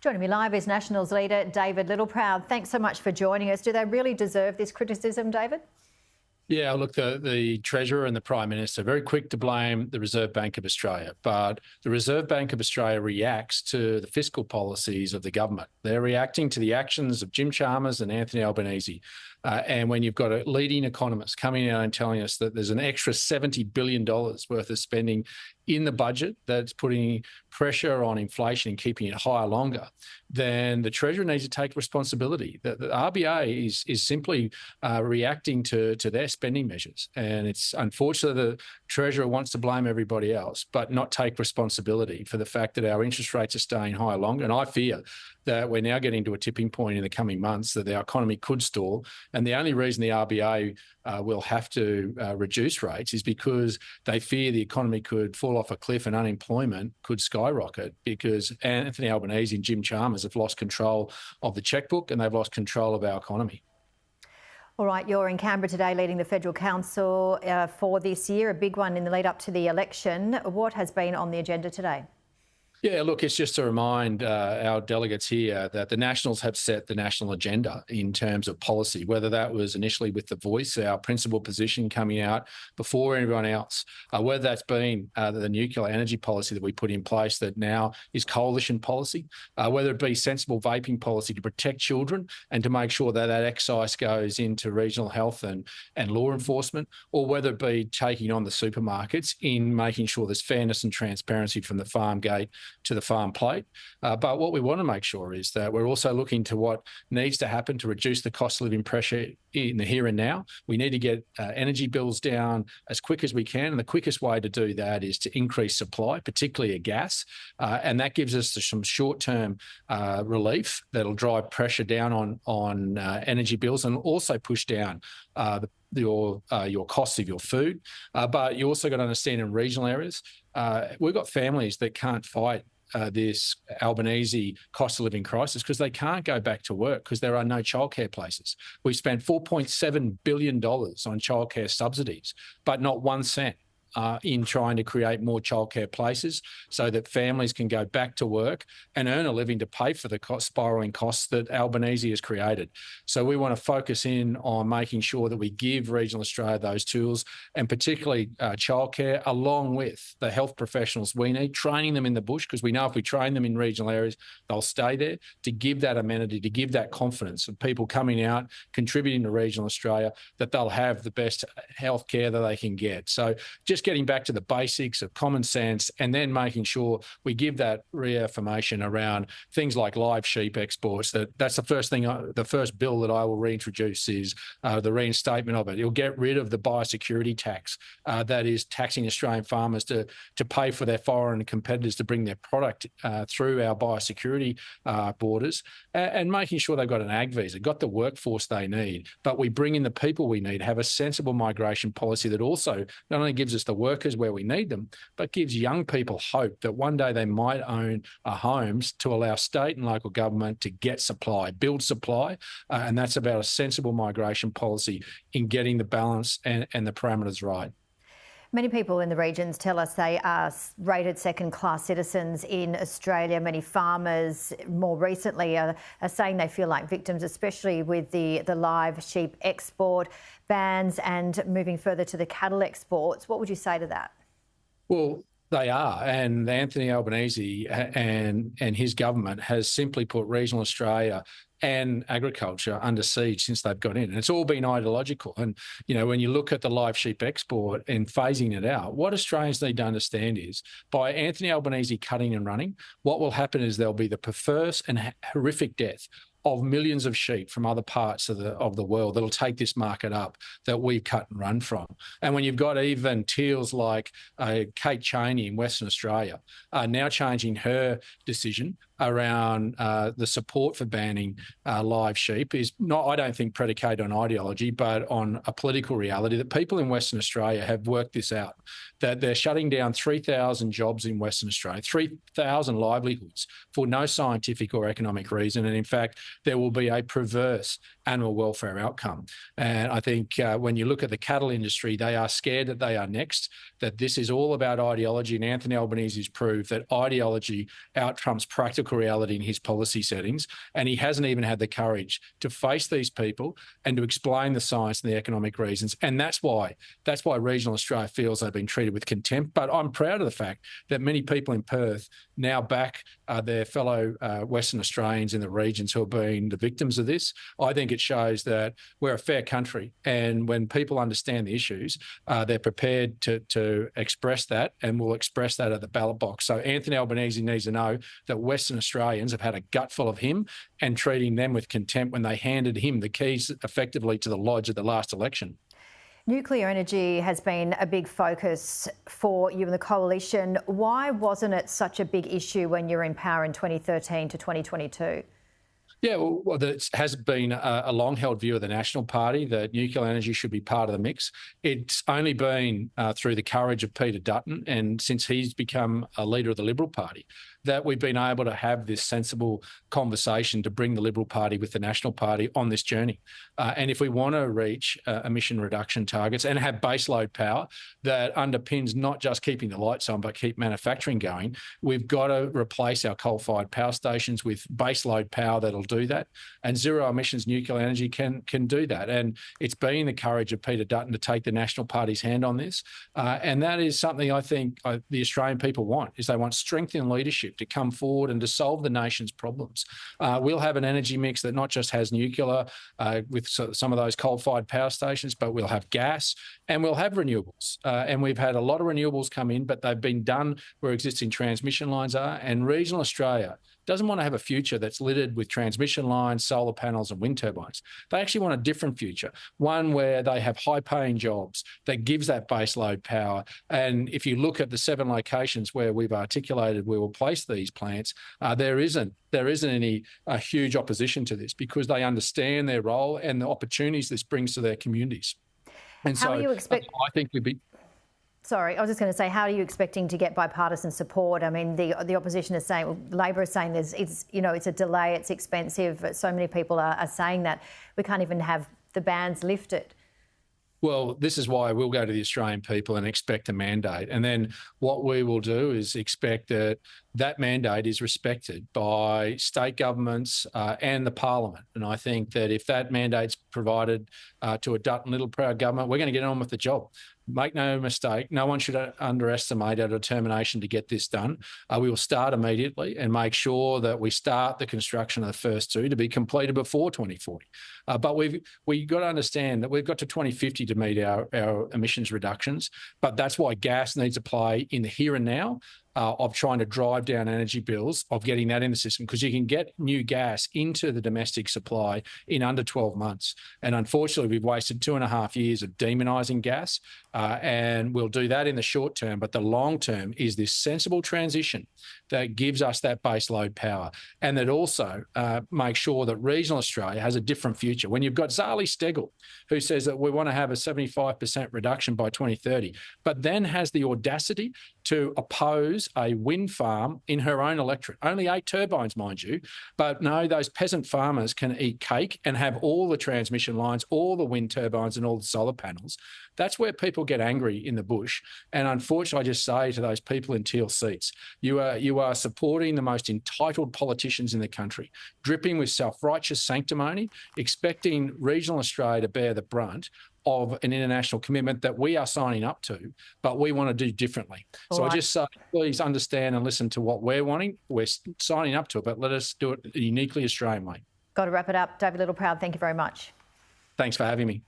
Joining me live is Nationals leader David Littleproud. Thanks so much for joining us. Do they really deserve this criticism, David? Yeah, look, the Treasurer and the Prime Minister are very quick to blame the Reserve Bank of Australia, but the Reserve Bank of Australia reacts to the fiscal policies of the government. They're reacting to the actions of Jim Chalmers and Anthony Albanese. And when you've got a leading economist coming out and telling us that there's an extra $70 billion worth of spending in the budget that's putting pressure on inflation and keeping it higher longer, then the Treasurer needs to take responsibility. The RBA is simply reacting to their spending measures. And it's unfortunate the Treasurer wants to blame everybody else, but not take responsibility for the fact that our interest rates are staying higher longer. And I fear that we're now getting to a tipping point in the coming months that our economy could stall. And the only reason the RBA will have to reduce rates is because they fear the economy could fall off a cliff and unemployment could skyrocket because Anthony Albanese and Jim Chalmers have lost control of the checkbook and they've lost control of our economy. All right, you're in Canberra today leading the Federal Council for this year, a big one in the lead up to the election. What has been on the agenda today? Yeah, look, it's just to remind our delegates here that the Nationals have set the national agenda in terms of policy, whether that was initially with The Voice, our principal position coming out before everyone else, whether that's been the nuclear energy policy that we put in place that now is coalition policy, whether it be sensible vaping policy to protect children and to make sure that that excise goes into regional health and law enforcement, or whether it be taking on the supermarkets in making sure there's fairness and transparency from the farm gate to the farm plate. But what we want to make sure is that we're also looking to what needs to happen to reduce the cost of living pressure in the here and now. We need to get energy bills down as quick as we can. And the quickest way to do that is to increase supply, particularly of gas. And that gives us some short-term relief that'll drive pressure down on energy bills and also push down your costs of your food. But you also got to understand in regional areas, we've got families that can't fight this Albanese cost of living crisis because they can't go back to work because there are no childcare places. We spent $4.7 billion on childcare subsidies, but not 1 cent in trying to create more childcare places so that families can go back to work and earn a living to pay for the spiralling costs that Albanese has created. So we want to focus in on making sure that we give regional Australia those tools, and particularly childcare, along with the health professionals we need, training them in the bush, because we know if we train them in regional areas, they'll stay there, to give that amenity, to give that confidence of people coming out, contributing to regional Australia, that they'll have the best health care that they can get. So just getting back to the basics of common sense and then making sure we give that reaffirmation around things like live sheep exports. That's the first thing, the first bill that I will reintroduce is the reinstatement of it. It'll get rid of the biosecurity tax that is taxing Australian farmers to pay for their foreign competitors to bring their product through our biosecurity borders, and making sure they've got an ag visa, got the workforce they need, but we bring in the people we need, have a sensible migration policy that also not only gives us the workers where we need them, but gives young people hope that one day they might own homes to allow state and local government to get supply, build supply. And that's about a sensible migration policy in getting the balance and the parameters right. Many people in the regions tell us they are rated second-class citizens in Australia. Many farmers more recently are saying they feel like victims, especially with the live sheep export bans and moving further to the cattle exports. What would you say to that? Well, they are, and Anthony Albanese and his government has simply put regional Australia and agriculture under siege since they've got in. And it's all been ideological. And, you know, when you look at the live sheep export and phasing it out, what Australians need to understand is by Anthony Albanese cutting and running, what will happen is there'll be the perverse and horrific death of millions of sheep from other parts of the world that'll take this market up that we've cut and run from. And when you've got even teals like Kate Chaney in Western Australia now changing her decision around the support for banning live sheep is not, I don't think, predicated on ideology, but on a political reality that people in Western Australia have worked this out, that they're shutting down 3,000 jobs in Western Australia, 3,000 livelihoods for no scientific or economic reason. And in fact, there will be a perverse animal welfare outcome. And I think when you look at the cattle industry, they are scared that they are next, that this is all about ideology. And Anthony Albanese has proved that ideology out trumps practical political reality in his policy settings, and he hasn't even had the courage to face these people and to explain the science and the economic reasons. And that's why regional Australia feels they've been treated with contempt. But I'm proud of the fact that many people in Perth now back their fellow Western Australians in the regions who have been the victims of this. I think it shows that we're a fair country, and when people understand the issues, they're prepared to express that, and will express that at the ballot box. So Anthony Albanese needs to know that Western Australians have had a gutful of him and treating them with contempt when they handed him the keys effectively to the lodge at the last election. Nuclear energy has been a big focus for you and the coalition. Why wasn't it such a big issue when you were in power in 2013 to 2022? Yeah, well, there has been a long-held view of the National Party that nuclear energy should be part of the mix. It's only been through the courage of Peter Dutton, and since he's become a leader of the Liberal Party, that we've been able to have this sensible conversation to bring the Liberal Party with the National Party on this journey. And if we want to reach emission reduction targets and have baseload power that underpins not just keeping the lights on, but keep manufacturing going, we've got to replace our coal-fired power stations with baseload power that'll do that. And zero emissions nuclear energy can do that. And it's been the courage of Peter Dutton to take the National Party's hand on this. And that is something I think the Australian people want, is they want strength in leadership to come forward and to solve the nation's problems. We'll have an energy mix that not just has nuclear with some of those coal-fired power stations, but we'll have gas and we'll have renewables. And we've had a lot of renewables come in, but they've been done where existing transmission lines are. And regional Australia doesn't want to have a future that's littered with transmission lines, solar panels and wind turbines. They actually want a different future, one where they have high-paying jobs that gives that baseload power. And if you look at the 7 locations where we've articulated we will place these plants, there isn't any huge opposition to this, because they understand their role and the opportunities this brings to their communities. And How so you expect? I think we'd be... Sorry, I was just going to say, how are you expecting to get bipartisan support? I mean, the opposition is saying, well, Labor is saying it's a delay, it's expensive. So many people are saying that we can't even have the bans lifted. Well, this is why we'll go to the Australian people and expect a mandate. And then what we will do is expect that that mandate is respected by state governments and the parliament. And I think that if that mandate's provided to a Dutton Littleproud government, we're going to get on with the job. Make no mistake, no one should underestimate our determination to get this done. We will start immediately and make sure that we start the construction of the first 2 to be completed before 2040. But we've got to understand that we've got to 2050 to meet our emissions reductions. But that's why gas needs to play in the here and now of trying to drive down energy bills, of getting that in the system, because you can get new gas into the domestic supply in under 12 months. And unfortunately, we've wasted 2.5 years of demonising gas, and we'll do that in the short term. But the long term is this sensible transition that gives us that baseload power, and that also makes sure that regional Australia has a different future. When you've got Zali Steggall, who says that we want to have a 75% reduction by 2030, but then has the audacity to oppose a wind farm in her own electorate. Only 8 turbines, mind you, but no, those peasant farmers can eat cake and have all the transmission lines, all the wind turbines and all the solar panels. That's where people get angry in the bush. And unfortunately, I just say to those people in teal seats, you are supporting the most entitled politicians in the country, dripping with self-righteous sanctimony, expecting regional Australia to bear the brunt of an international commitment that we are signing up to, but we want to do differently. So I just say, please understand and listen to what we're wanting. We're signing up to it, but let us do it a uniquely Australian way. Got to wrap it up. David Littleproud, thank you very much. Thanks for having me.